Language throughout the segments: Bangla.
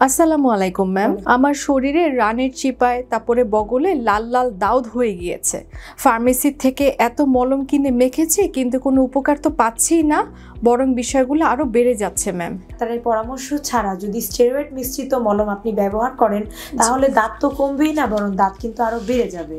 আসসালামু আলাইকুম ম্যাম। আমার শরীরে রানের চিপায় তারপরে বগলে লাল লাল দাউদ হয়ে গিয়েছে। ফার্মেসি থেকে এত মলম কিনে মেখেছি কিন্তু কোনো উপকার তো পাচ্ছিই না, বরং বিষয়গুলো আরো বেড়ে যাচ্ছে ম্যাম। ডাক্তারের পরামর্শ ছাড়া যদি স্টেরয়েড মিশ্রিত মলম আপনি ব্যবহার করেন তাহলে দাঁত তো কমবেই না, বরং দাঁত কিন্তু আরো বেড়ে যাবে।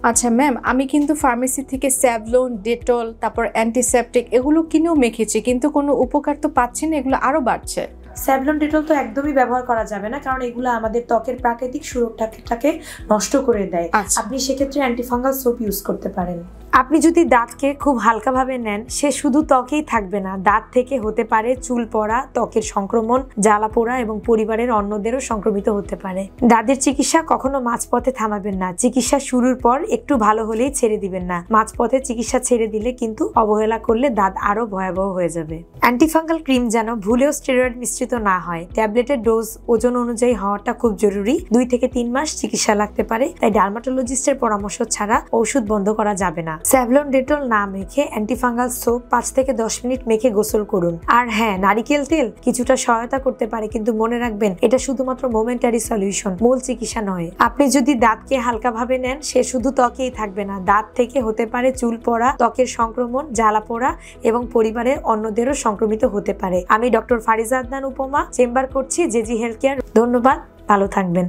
আচ্ছা ম্যাম, আমি কিন্তু ফার্মেসি থেকে স্যাভলন, ডেটল, তারপর অ্যান্টিসেপটিক এগুলো কিনেও মেখেছি কিন্তু কোনো উপকার তো পাচ্ছি না, এগুলো আরো বাড়ছে। স্যাভলন, ডেটল তো একদমই ব্যবহার করা যাবে না, কারণ এগুলো আমাদের ত্বকের প্রাকৃতিক সুরক্ষাটাকে নষ্ট করে দেয়। আপনি সেক্ষেত্রে অ্যান্টিফাঙ্গাল সোপ ইউজ করতে পারেন। আপনি যদি দাঁতকে খুব হালকাভাবে নেন, সে শুধু ত্বকেই থাকবে না, দাঁত থেকে হতে পারে চুল পড়া, ত্বকের সংক্রমণ, জ্বালা পোড়া এবং পরিবারের অন্যদেরও সংক্রমিত হতে পারে। দাঁতের চিকিৎসা কখনো মাঝপথে থামাবেন না। চিকিৎসা শুরুর পর একটু ভালো হলেই ছেড়ে দিবেন না। মাঝপথে চিকিৎসা ছেড়ে দিলে কিন্তু অবহেলা করলে দাঁত আরো ভয়াবহ হয়ে যাবে। অ্যান্টিফাঙ্গাল ক্রিম যেন ভুলেও স্টেরয়েড মিশ্রিত না হয়। ট্যাবলেটের ডোজ ওজন অনুযায়ী হওয়াটা খুব জরুরি। 2 থেকে 3 মাস চিকিৎসা লাগতে পারে, তাই ডার্মাটোলজিস্টের পরামর্শ ছাড়া ওষুধ বন্ধ করা যাবে না। স্যাভলন, ডেটল না মেখে অ্যান্টিফাঙ্গাল সোপ 5 থেকে 10 মিনিট মেখে গোসল করুন। আর হ্যাঁ, নারিকেল তেল কিছুটা সহায়তা করতে পারে, কিন্তু মনে রাখবেন এটা শুধুমাত্র মোমেন্টারি সলিউশন, মূল চিকিৎসা নয়। আপনি যদি দাঁতকে হালকাভাবে নেন, সে শুধু ত্বকেই থাকবে না, দাঁত থেকে হতে পারে চুল পড়া, ত্বকের সংক্রমণ, জ্বালা পোড়া এবং পরিবারের অন্যদেরও সংক্রমিত হতে পারে। আমি ডক্টর ফারিজা আদনান উপমা চেম্বার করছি, জেজি হেলথ কেয়ার। ধন্যবাদ, ভালো থাকবেন।